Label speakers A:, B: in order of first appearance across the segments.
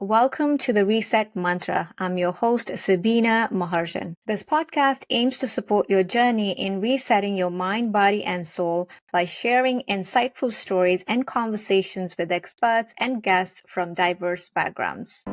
A: Welcome to the Reset Mantra. I'm your host, Sabina Maharjan. This podcast aims to support your journey in resetting your mind, body, and soul by sharing insightful stories and conversations with experts and guests from diverse backgrounds.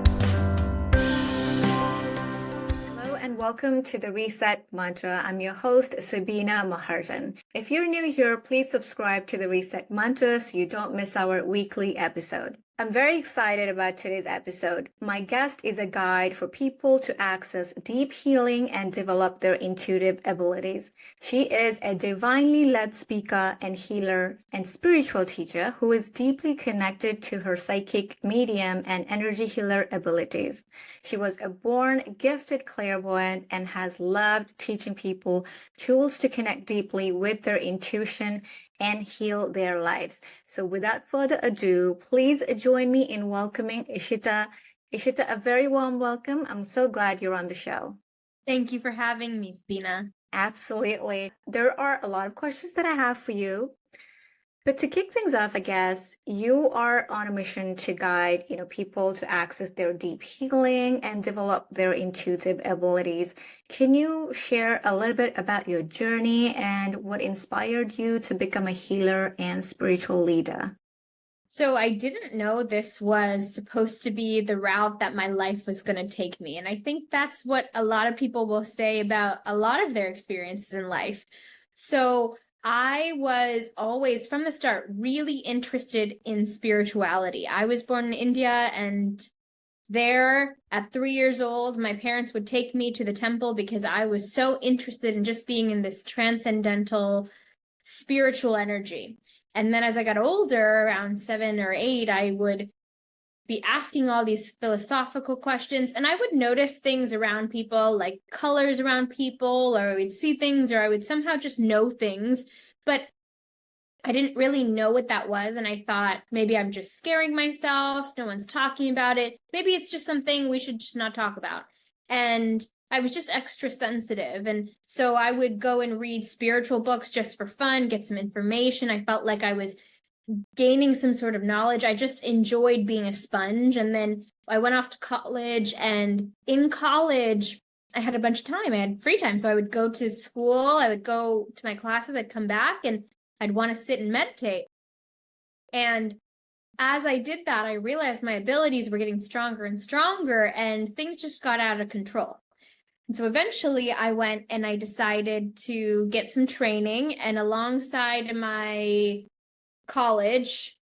A: Hello and welcome to the Reset Mantra. I'm your host, Sabina Maharjan. If you're new here, please subscribe to the Reset Mantra so you don't miss our weekly episode. I'm very excited about today's episode. My guest is a guide for people to access deep healing and develop their intuitive abilities. She is a divinely led speaker and healer and spiritual teacher who is deeply connected to her psychic, medium, and energy healer abilities. She was a born gifted clairvoyant and has loved teaching people tools to connect deeply with their intuition and heal their lives. So without further ado, please join me in welcoming Ishita. Ishita, a very warm welcome. I'm so glad you're on the show.
B: Thank you for having me, Sabina.
A: Absolutely. There are a lot of questions that I have for you. But to kick things off, I guess you are on a mission to guide, people to access their deep healing and develop their intuitive abilities. Can you share a little bit about your journey and what inspired you to become a healer and spiritual leader?
B: So I didn't know this was supposed to be the route that my life was going to take me. And I think that's what a lot of people will say about a lot of their experiences in life. So I was always, from the start, really interested in spirituality. I was born in India, and there at 3 years old, my parents would take me to the temple because I was so interested in just being in this transcendental spiritual energy. And then as I got older, around 7 or 8, I would be asking all these philosophical questions, and I would notice things around people, like colors around people, or I would see things, or I would somehow just know things, but I didn't really know what that was. And I thought, maybe I'm just scaring myself. No one's talking about it. Maybe it's just something we should just not talk about. And I was just extra sensitive. And so I would go and read spiritual books just for fun, get some information. I felt like I was gaining some sort of knowledge. I just enjoyed being a sponge. And then I went off to college, and in college, I had a bunch of time. I had free time. So I would go to school, I would go to my classes, I'd come back, and I'd want to sit and meditate. And as I did that, I realized my abilities were getting stronger and stronger, and things just got out of control. And so eventually I went and I decided to get some training, and alongside my college,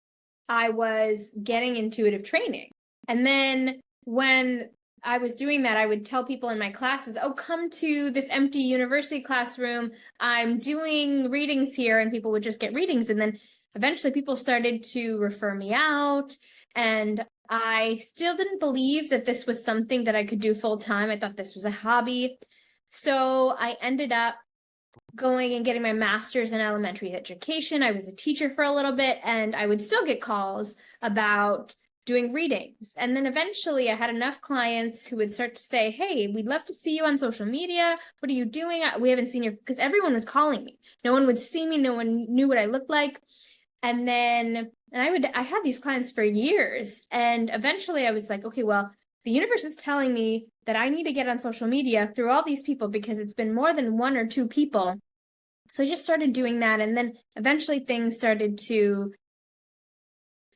B: I was getting intuitive training. And then when I was doing that, I would tell people in my classes, oh, come to this empty university classroom. I'm doing readings here. And people would just get readings. And then eventually people started to refer me out. And I still didn't believe that this was something that I could do full time. I thought this was a hobby. So I ended up going and getting my master's in elementary education. I was a teacher for a little bit, and I would still get calls about doing readings. And then eventually I had enough clients who would start to say, hey, we'd love to see you on social media. What are you doing? We haven't seen you, because everyone was calling me. No one would see me. No one knew what I looked like. And then I had these clients for years. And eventually I was like, okay, well, the universe is telling me that I need to get on social media through all these people, because it's been more than 1 or 2 people. So I just started doing that. And then eventually things started to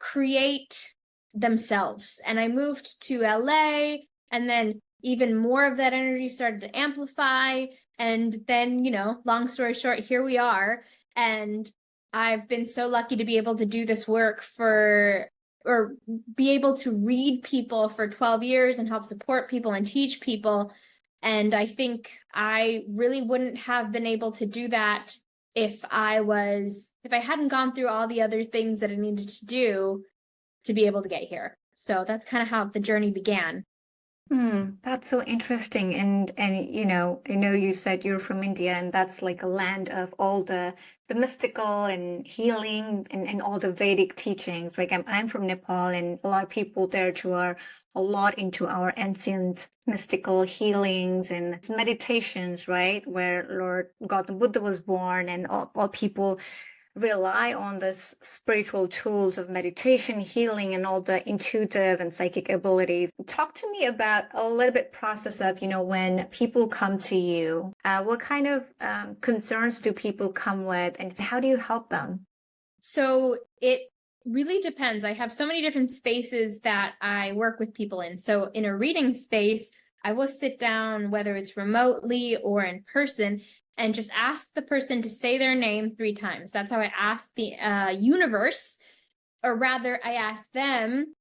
B: create themselves. And I moved to LA, and then even more of that energy started to amplify. And then, long story short, here we are. And I've been so lucky to be able to do this work or be able to read people for 12 years and help support people and teach people. And I think I really wouldn't have been able to do that if I hadn't gone through all the other things that I needed to do to be able to get here. So that's kind of how the journey began.
A: That's so interesting. And I know you said you're from India, and that's like a land of all the mystical and healing and all the Vedic teachings. Like I'm from Nepal, and a lot of people there too are a lot into our ancient mystical healings and meditations, right? Where Lord Gautam Buddha was born, and all people rely on this spiritual tools of meditation, healing, and all the intuitive and psychic abilities. Talk to me about a little bit process of, when people come to you, what kind of concerns do people come with, and how do you help them?
B: So it really depends. I have so many different spaces that I work with people in. So in a reading space, I will sit down, whether it's remotely or in person, and just ask the person to say their name 3 times. That's how I ask the universe, or rather, I ask them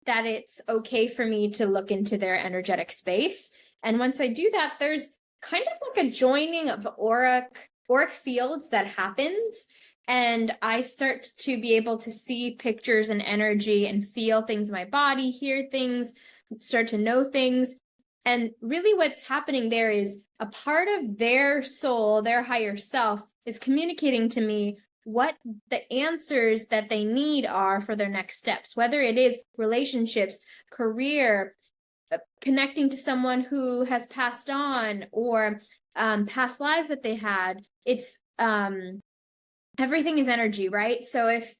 B: that it's okay for me to look into their energetic space. And once I do that, there's kind of like a joining of auric fields that happens. And I start to be able to see pictures and energy and feel things in my body, hear things, start to know things. And really what's happening there is a part of their soul, their higher self, is communicating to me what the answers that they need are for their next steps, whether it is relationships, career, connecting to someone who has passed on, or past lives that they had. It's everything is energy, right? So if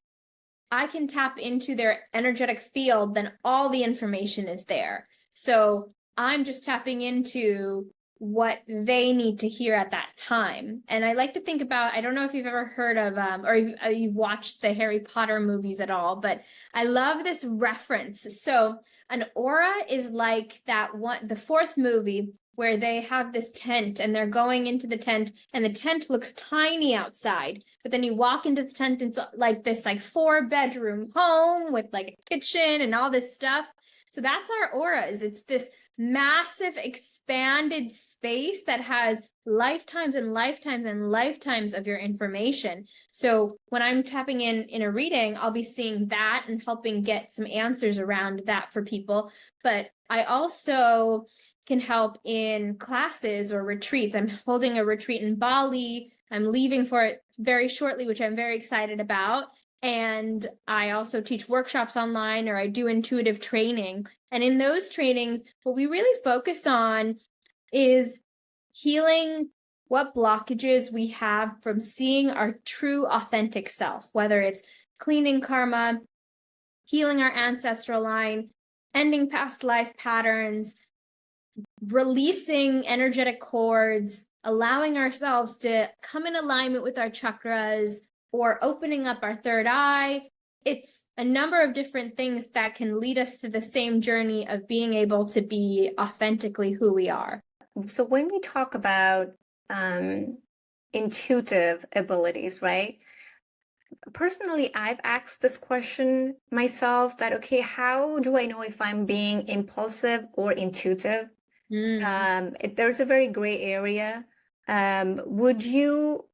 B: I can tap into their energetic field, then all the information is there. So I'm just tapping into what they need to hear at that time. And I like to think about, I don't know if you've ever heard of, or you've watched the Harry Potter movies at all, but I love this reference. So an aura is like that one, the fourth movie, where they have this tent and they're going into the tent and the tent looks tiny outside, but then you walk into the tent, it's like this 4-bedroom home with like a kitchen and all this stuff. So that's our auras. It's this massive expanded space that has lifetimes and lifetimes and lifetimes of your information. So when I'm tapping in a reading, I'll be seeing that and helping get some answers around that for people. But I also can help in classes or retreats. I'm holding a retreat in Bali. I'm leaving for it very shortly, which I'm very excited about. And I also teach workshops online, or I do intuitive training. And in those trainings, what we really focus on is healing what blockages we have from seeing our true authentic self, whether it's cleaning karma, healing our ancestral line, ending past life patterns, releasing energetic cords, allowing ourselves to come in alignment with our chakras, or opening up our third eye. It's a number of different things that can lead us to the same journey of being able to be authentically who we are.
A: So when we talk about intuitive abilities, right? Personally, I've asked this question myself that, okay, how do I know if I'm being impulsive or intuitive? There's a very gray area. Would you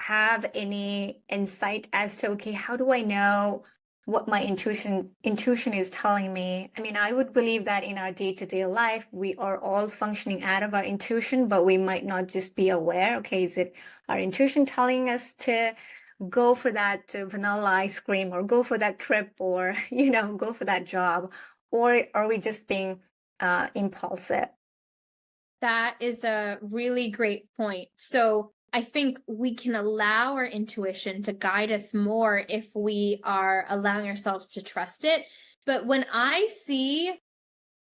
A: have any insight as to, okay, how do I know what my intuition is telling me? I mean, I would believe that in our day-to-day life, we are all functioning out of our intuition, but we might not just be aware. Okay, is it our intuition telling us to go for that vanilla ice cream, or go for that trip, or go for that job, or are we just being impulsive?
B: That is a really great point. So I think we can allow our intuition to guide us more if we are allowing ourselves to trust it. But when I see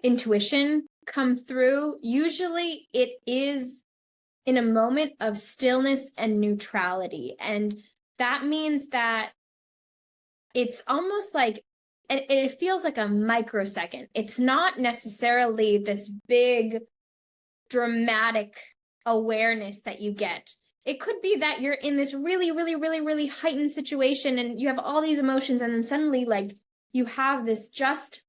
B: intuition come through, usually it is in a moment of stillness and neutrality. And that means that it's almost like it feels like a microsecond. It's not necessarily this big dramatic awareness that you get. It could be that you're in this really, really, really, really heightened situation and you have all these emotions, and then suddenly you have this just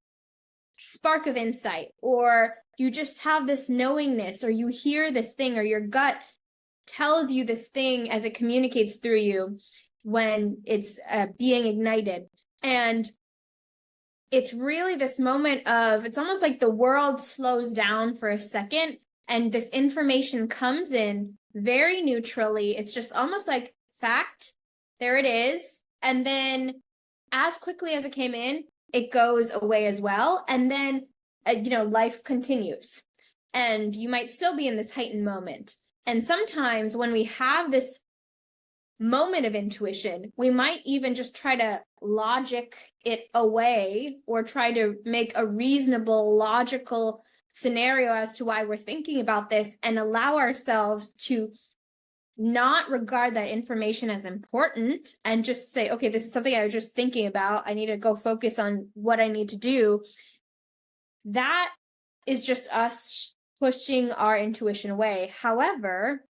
B: spark of insight, or you just have this knowingness, or you hear this thing, or your gut tells you this thing as it communicates through you when it's being ignited. And it's really this moment of, it's almost like the world slows down for a second and this information comes in very neutrally. It's just almost like fact, there it is. And then as quickly as it came in, it goes away as well. And then, life continues. And you might still be in this heightened moment. And sometimes when we have this moment of intuition, we might even just try to logic it away or try to make a reasonable, logical scenario as to why we're thinking about this and allow ourselves to not regard that information as important and just say, okay, this is something I was just thinking about. I need to go focus on what I need to do. That is just us pushing our intuition away. However,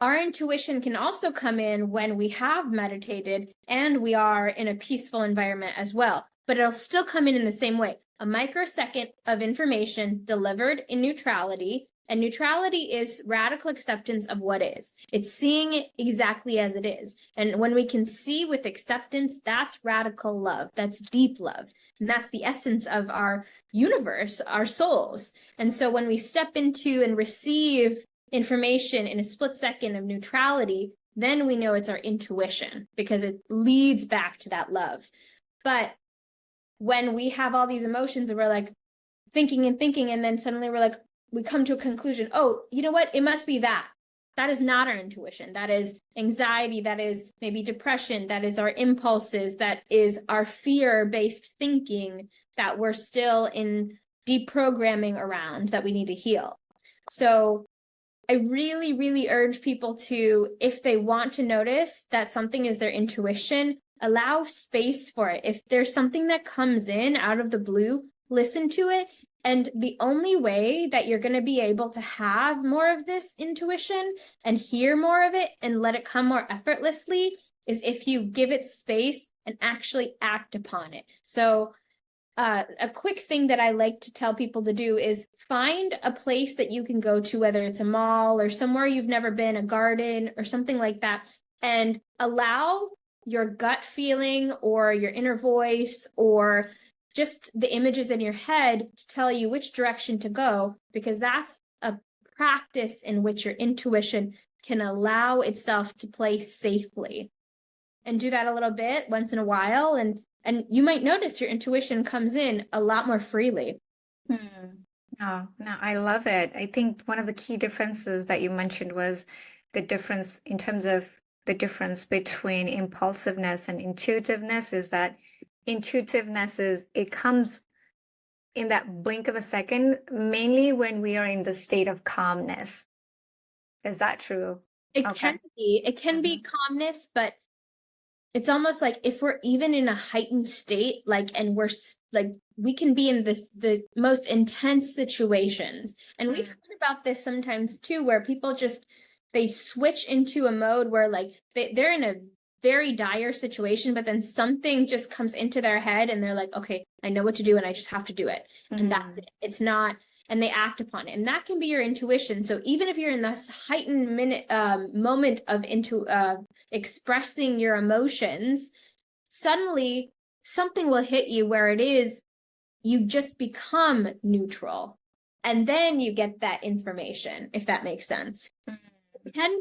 B: our intuition can also come in when we have meditated and we are in a peaceful environment as well, but it'll still come in the same way. A microsecond of information delivered in neutrality, and neutrality is radical acceptance of what is. It's seeing it exactly as it is. And when we can see with acceptance, that's radical love. That's deep love. And that's the essence of our universe, our souls. And so when we step into and receive information in a split second of neutrality, then we know it's our intuition because it leads back to that love. But when we have all these emotions and we're like thinking, and then suddenly we come to a conclusion, oh, you know what? It must be that. That is not our intuition. That is anxiety. That is maybe depression. That is our impulses. That is our fear-based thinking that we're still in deprogramming around that we need to heal. So I really, really urge people to, if they want to notice that something is their intuition, allow space for it. If there's something that comes in out of the blue, listen to it. And the only way that you're going to be able to have more of this intuition and hear more of it and let it come more effortlessly is if you give it space and actually act upon it. So a quick thing that I like to tell people to do is find a place that you can go to, whether it's a mall or somewhere you've never been, a garden or something like that, and allow your gut feeling or your inner voice or just the images in your head to tell you which direction to go, because that's a practice in which your intuition can allow itself to play safely. And do that a little bit once in a while, and you might notice your intuition comes in a lot more freely.
A: Oh, no, I love it. I think one of the key differences that you mentioned was the difference in terms of the difference between impulsiveness and intuitiveness is that intuitiveness it comes in that blink of a second, mainly when we are in the state of calmness. Is that true?
B: It
A: Okay.
B: can be calmness, but it's almost like if we're even in a heightened state, like, and we're like, we can be in the most intense situations. And we've heard about this sometimes too, where people just, they switch into a mode where like they're in a very dire situation, but then something just comes into their head and they're like, okay, I know what to do and I just have to do it. And that's it. It's not, and they act upon it. And that can be your intuition. So even if you're in this heightened moment of expressing your emotions, suddenly something will hit you where it is, you just become neutral. And then you get that information, if that makes sense. It can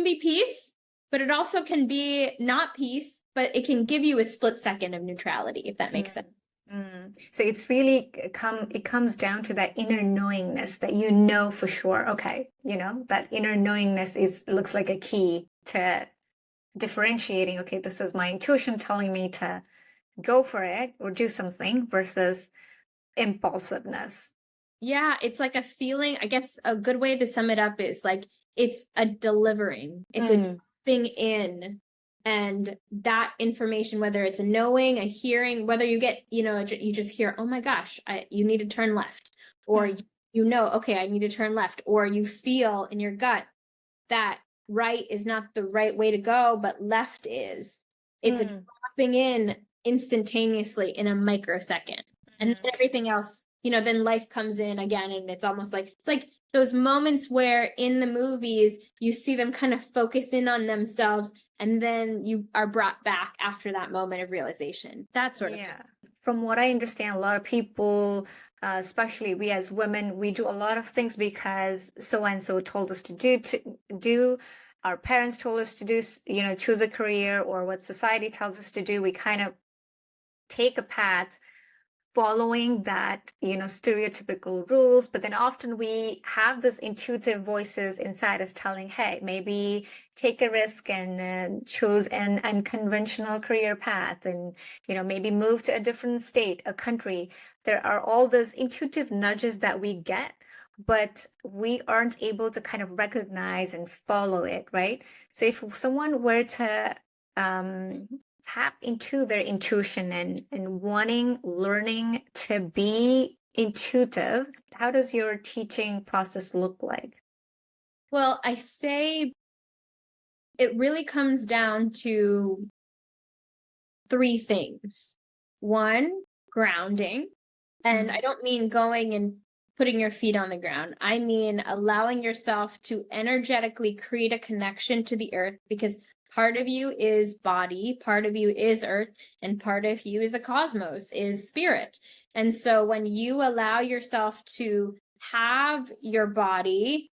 B: be peace, but it also can be not peace, but it can give you a split second of neutrality, if that makes sense.
A: So it's really it comes down to that inner knowingness that you know for sure. Okay, that inner knowingness looks like a key to differentiating. Okay, this is my intuition telling me to go for it or do something versus impulsiveness.
B: Yeah, it's like a feeling. I guess a good way to sum it up is like it's a delivering. It's a dropping in. And that information, whether it's a knowing, a hearing, whether you get, you just hear, oh my gosh, you need to turn left, or okay, I need to turn left, or you feel in your gut that right is not the right way to go, but left is. It's a dropping in instantaneously in a microsecond. And then everything else, then life comes in again, and it's almost like, it's like those moments where in the movies, you see them kind of focus in on themselves, and then you are brought back after that moment of realization. That sort of thing.
A: From what I understand, a lot of people, especially we as women, we do a lot of things because so and so told us to do. Our parents told us to do, choose a career, or what society tells us to do. We kind of take a path following that, stereotypical rules, but then often we have this intuitive voices inside us telling, hey, maybe take a risk and choose an unconventional career path, and, maybe move to a different state, a country. There are all those intuitive nudges that we get, but we aren't able to kind of recognize and follow it, right? So if someone were to tap into their intuition and learning to be intuitive, how does your teaching process look like?
B: Well, I say it really comes down to three things. One, grounding. And I don't mean going and putting your feet on the ground. I mean allowing yourself to energetically create a connection to the earth, because part of you is body, part of you is earth, and part of you is the cosmos, is spirit. And so when you allow yourself to have your body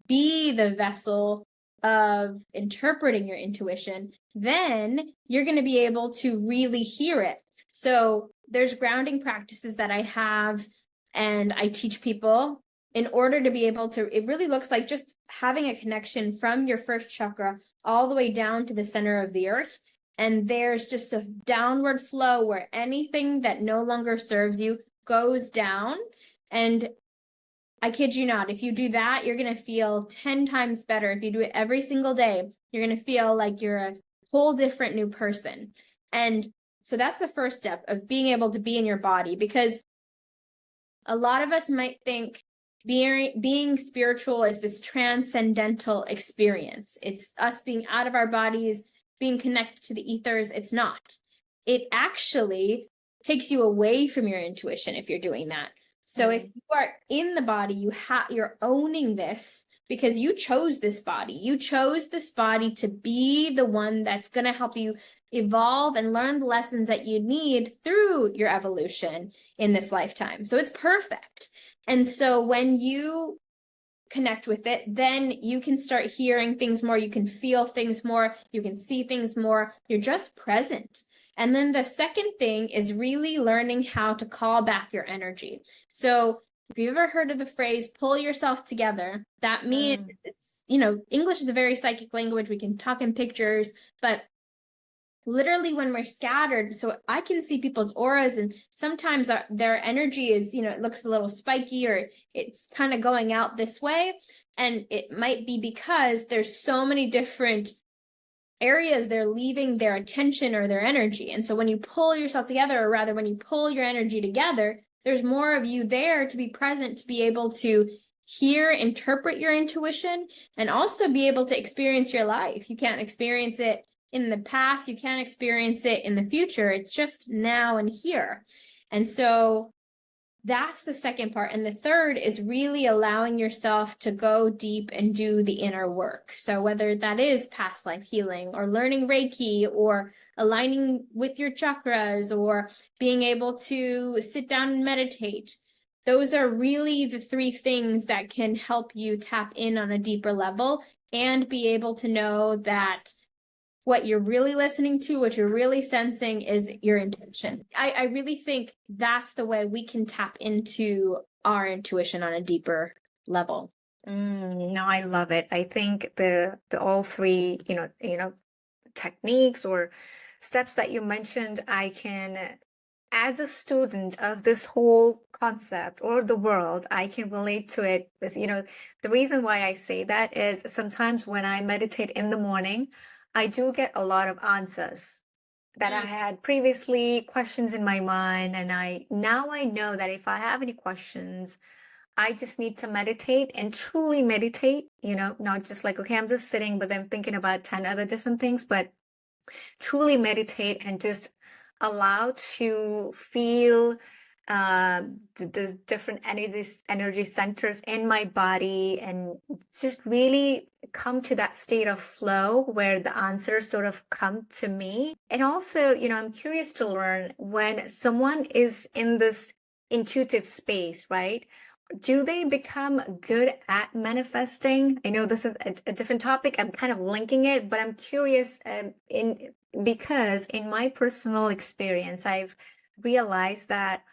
B: be the vessel of interpreting your intuition, then you're going to be able to really hear it. So there's grounding practices that I have and I teach people in order to be able to, it really looks like just having a connection from your first chakra all the way down to the center of the earth. And there's just a downward flow where anything that no longer serves you goes down. And I kid you not, if you do that, you're going to feel 10 times better. If you do it every single day, you're going to feel like you're a whole different new person. And so that's the first step of being able to be in your body, because a lot of us might think being spiritual is this transcendental experience. It's us being out of our bodies, being connected to the ethers. It's not. It actually takes you away from your intuition if you're doing that. So if you are in the body, you're owning this because you chose this body. You chose this body to be the one that's going to help you evolve and learn the lessons that you need through your evolution in this lifetime. So it's perfect. And so when you connect with it, then you can start hearing things more, you can feel things more, you can see things more, you're just present. And then the second thing is really learning how to call back your energy. So if you've ever heard of the phrase, pull yourself together, that means it's, English is a very psychic language. We can talk in pictures, but literally when we're scattered, so I can see people's auras, and sometimes their energy is, it looks a little spiky or it's kind of going out this way. And it might be because there's so many different areas they're leaving their attention or their energy. And so when you pull yourself together, or rather when you pull your energy together, there's more of you there to be present, to be able to hear, interpret your intuition, and also be able to experience your life. You can't experience it in the past, you can't experience it in the future. It's just now and here. And so that's the second part. And the third is really allowing yourself to go deep and do the inner work. So whether that is past life healing or learning Reiki or aligning with your chakras or being able to sit down and meditate, those are really the three things that can help you tap in on a deeper level and be able to know that what you're really listening to, what you're really sensing is your intuition. I really think that's the way we can tap into our intuition on a deeper level.
A: No, I love it. I think the all three, techniques or steps that you mentioned, I can, as a student of this whole concept or the world, I can relate to it. The reason why I say that is sometimes when I meditate in the morning, I do get a lot of answers that I had previously, questions in my mind, and now I know that if I have any questions, I just need to meditate and truly meditate, not just like, okay, I'm just sitting, but then thinking about 10 other different things, but truly meditate and just allow to feel the different energy centers in my body, and just really come to that state of flow where the answers sort of come to me. And also, I'm curious to learn, when someone is in this intuitive space, right? Do they become good at manifesting? I know this is a different topic. I'm kind of linking it, but I'm curious because in my personal experience, I've realized that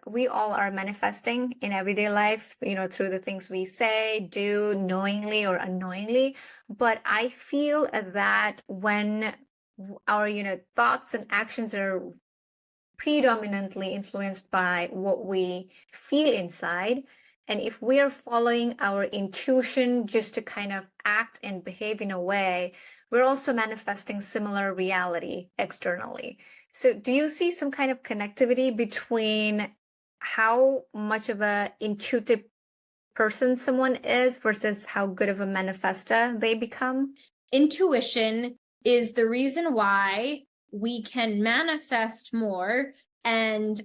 A: we all are manifesting in everyday life, through the things we say, do, knowingly or unknowingly. But I feel that when our, thoughts and actions are predominantly influenced by what we feel inside, and if we are following our intuition just to kind of act and behave in a way, we're also manifesting similar reality externally. So do you see some kind of connectivity between how much of a intuitive person someone is versus how good of a manifesta they become?
B: Intuition is the reason why we can manifest more. And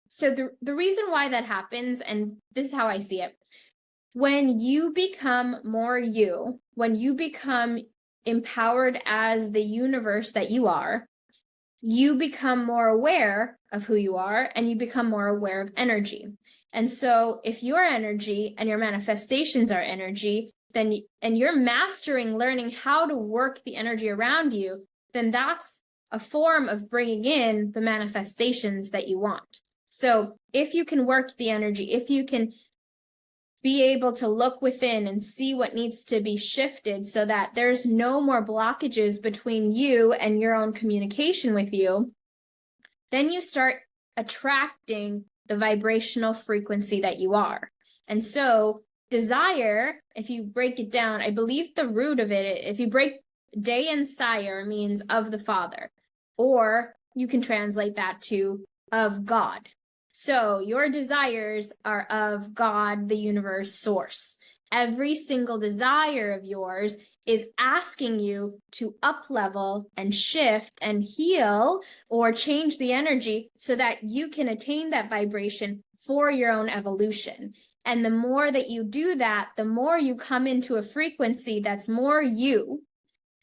B: so the reason why that happens, and this is how I see it, when you become more you, when you become empowered as the universe that you are, you become more aware of who you are and you become more aware of energy. And so if your energy and your manifestations are energy, then and you're mastering learning how to work the energy around you, then that's a form of bringing in the manifestations that you want. So if you can work the energy, if you can be able to look within and see what needs to be shifted so that there's no more blockages between you and your own communication with you, then you start attracting the vibrational frequency that you are. And so desire, if you break it down, I believe the root of it, if you break day and sire, means of the Father, or you can translate that to of God. So your desires are of God, the universe source. Every single desire of yours is asking you to up level and shift and heal or change the energy so that you can attain that vibration for your own evolution. And the more that you do that, the more you come into a frequency that's more you.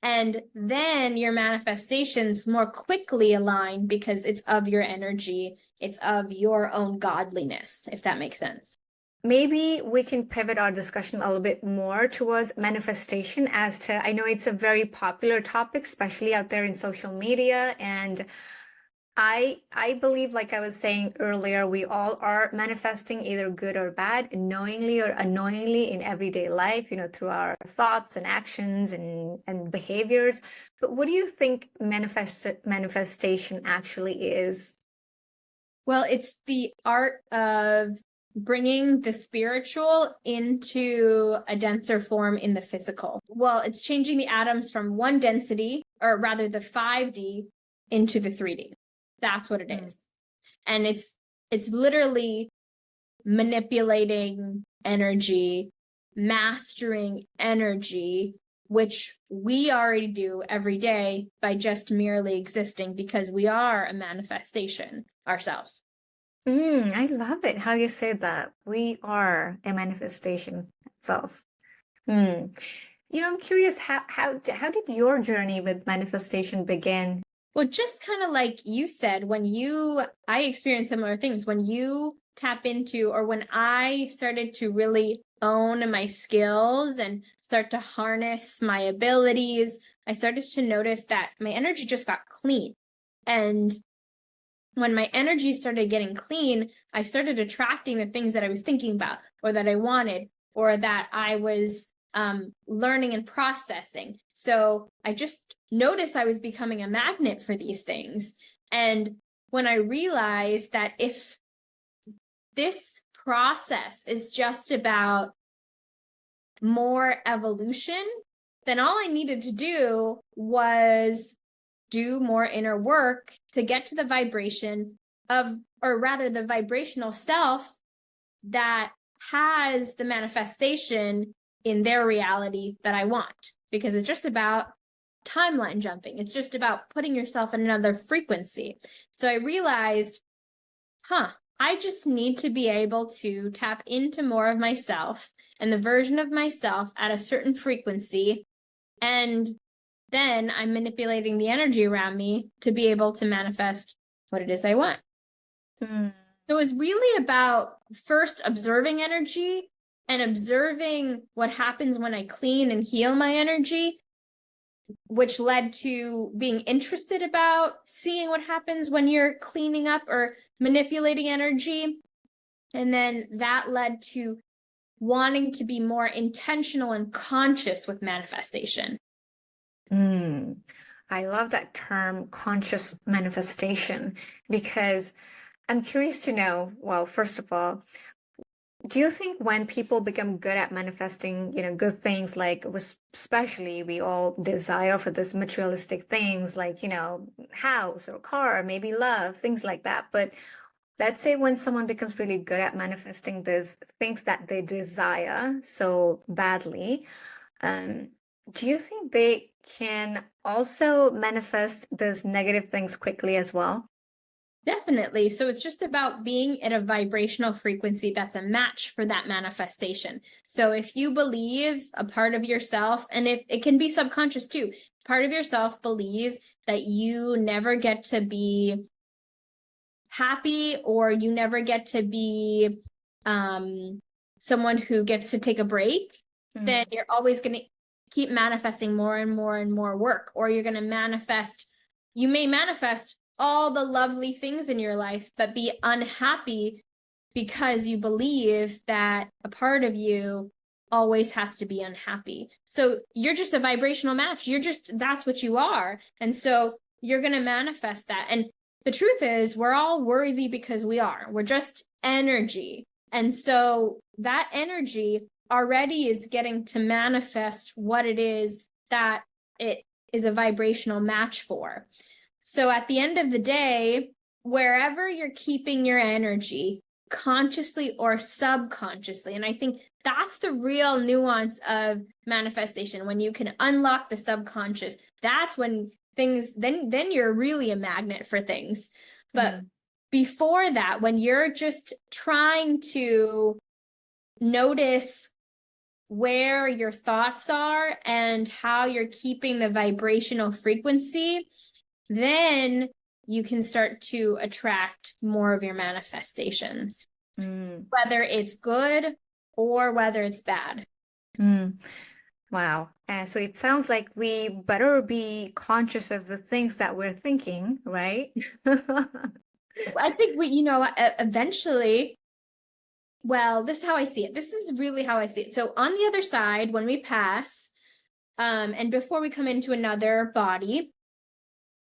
B: And then your manifestations more quickly align because it's of your energy, it's of your own godliness, if that makes sense.
A: Maybe we can pivot our discussion a little bit more towards manifestation, as to, I know it's a very popular topic, especially out there in social media. And I believe, like I was saying earlier, we all are manifesting either good or bad, knowingly or unknowingly in everyday life, through our thoughts and actions and behaviors. But what do you think manifestation actually is?
B: Well, it's the art of bringing the spiritual into a denser form in the physical. Well, it's changing the atoms from one density, or rather the 5D, into the 3D. That's what it is. And it's literally manipulating energy, mastering energy, which we already do every day by just merely existing, because we are a manifestation ourselves.
A: I love it how you say that. We are a manifestation itself. I'm curious, how did your journey with manifestation begin?
B: Well, just kind of like you said, I experienced similar things. When you tap into, or when I started to really own my skills and start to harness my abilities, I started to notice that my energy just got clean. And when my energy started getting clean, I started attracting the things that I was thinking about, or that I wanted, or that I was learning and processing. So I just noticed I was becoming a magnet for these things. And when I realized that if this process is just about more evolution, then all I needed to do was do more inner work to get to the vibration of, or rather the vibrational self that has the manifestation in their reality that I want. Because it's just about timeline jumping. It's just about putting yourself in another frequency. So I realized, I just need to be able to tap into more of myself and the version of myself at a certain frequency. And then I'm manipulating the energy around me to be able to manifest what it is I want. So it was really about first observing energy and observing what happens when I clean and heal my energy, which led to being interested about seeing what happens when you're cleaning up or manipulating energy. And then that led to wanting to be more intentional and conscious with manifestation.
A: I love that term, conscious manifestation, because I'm curious to know, well, first of all, do you think when people become good at manifesting, good things, like especially we all desire for this materialistic things like, house or car, maybe love, things like that. But let's say when someone becomes really good at manifesting these things that they desire so badly, um, do you think they can also manifest those negative things quickly as well?
B: Definitely. So it's just about being at a vibrational frequency that's a match for that manifestation. So if you believe a part of yourself, and if it can be subconscious too, part of yourself believes that you never get to be happy, or you never get to be someone who gets to take a break, then you're always going to keep manifesting more and more and more work, or you're going to manifest, you may manifest all the lovely things in your life, but be unhappy because you believe that a part of you always has to be unhappy. So you're just a vibrational match. That's what you are. And so you're going to manifest that. And the truth is, we're all worthy because we are. We're just energy. And so that energy already is getting to manifest what it is that it is a vibrational match for. So at the end of the day, wherever you're keeping your energy, consciously or subconsciously, and I think that's the real nuance of manifestation. When you can unlock the subconscious, that's when things, then you're really a magnet for things. But before that, when you're just trying to notice where your thoughts are and how you're keeping the vibrational frequency, then you can start to attract more of your manifestations, whether it's good or whether it's bad.
A: Wow. And so it sounds like we better be conscious of the things that we're thinking, right?
B: I think eventually, well, this is how I see it. This is really how I see it. So on the other side, when we pass, and before we come into another body,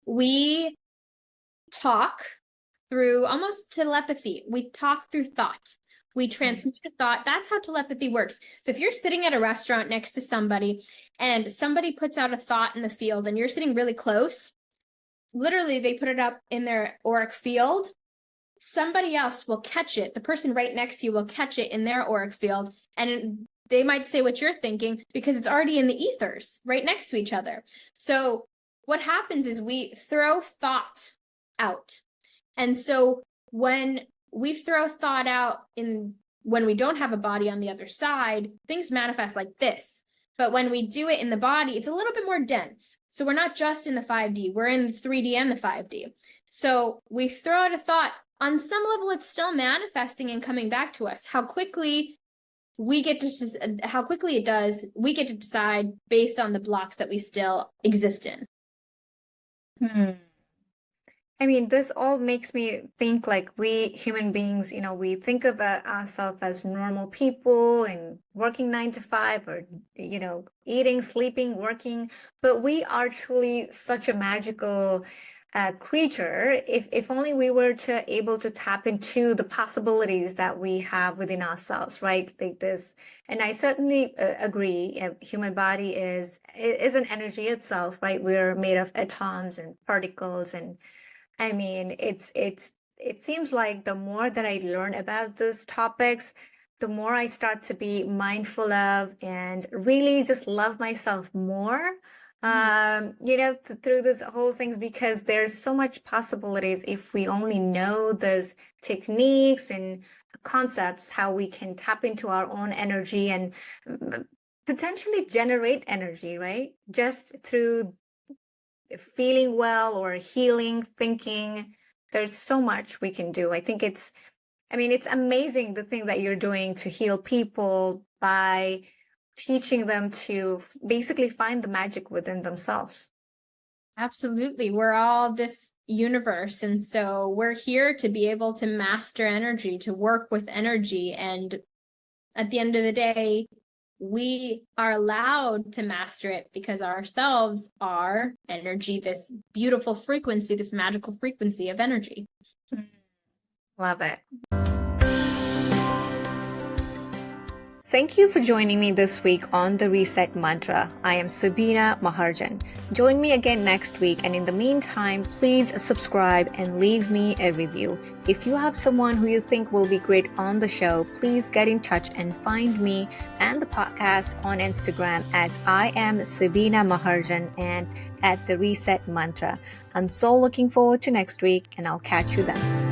B: we talk through almost telepathy. We talk through thought. We transmit a thought. That's how telepathy works. So if you're sitting at a restaurant next to somebody and somebody puts out a thought in the field and you're sitting really close, literally they put it up in their auric field. Somebody else will catch it. The person right next to you will catch it in their auric field, and they might say what you're thinking because it's already in the ethers right next to each other. So what happens is we throw thought out. And so when we throw thought out when we don't have a body on the other side, things manifest like this. But when we do it in the body, it's a little bit more dense. So we're not just in the 5D, we're in the 3D and the 5D. So we throw out a thought. On some level, it's still manifesting and coming back to us. How quickly it does, we get to decide based on the blocks that we still exist in.
A: I mean, this all makes me think like we human beings, we think about ourselves as normal people and working 9 to 5 or, eating, sleeping, working, but we are truly such a magical creature. If only we were able to tap into the possibilities that we have within ourselves, right? Like this. And I certainly agree. Human body is an energy itself, right? We're made of atoms and particles, and I mean, it seems like the more that I learn about these topics, the more I start to be mindful of and really just love myself more. Through this whole things, because there's so much possibilities if we only know those techniques and concepts, how we can tap into our own energy and potentially generate energy, right? Just through feeling well or healing, thinking. There's so much we can do. I think it's amazing the thing that you're doing to heal people by teaching them to basically find the magic within themselves.
B: Absolutely. We're all this universe. And so we're here to be able to master energy, to work with energy. And at the end of the day, we are allowed to master it because ourselves are energy, this beautiful frequency, this magical frequency of energy.
A: Love it. Thank you for joining me this week on the Reset Mantra. I am Sabina Maharjan. Join me again next week, and in the meantime, please subscribe and leave me a review. If you have someone who you think will be great on the show, please get in touch and find me and the podcast on Instagram at I am Sabina Maharjan and at the Reset Mantra. I'm so looking forward to next week, and I'll catch you then.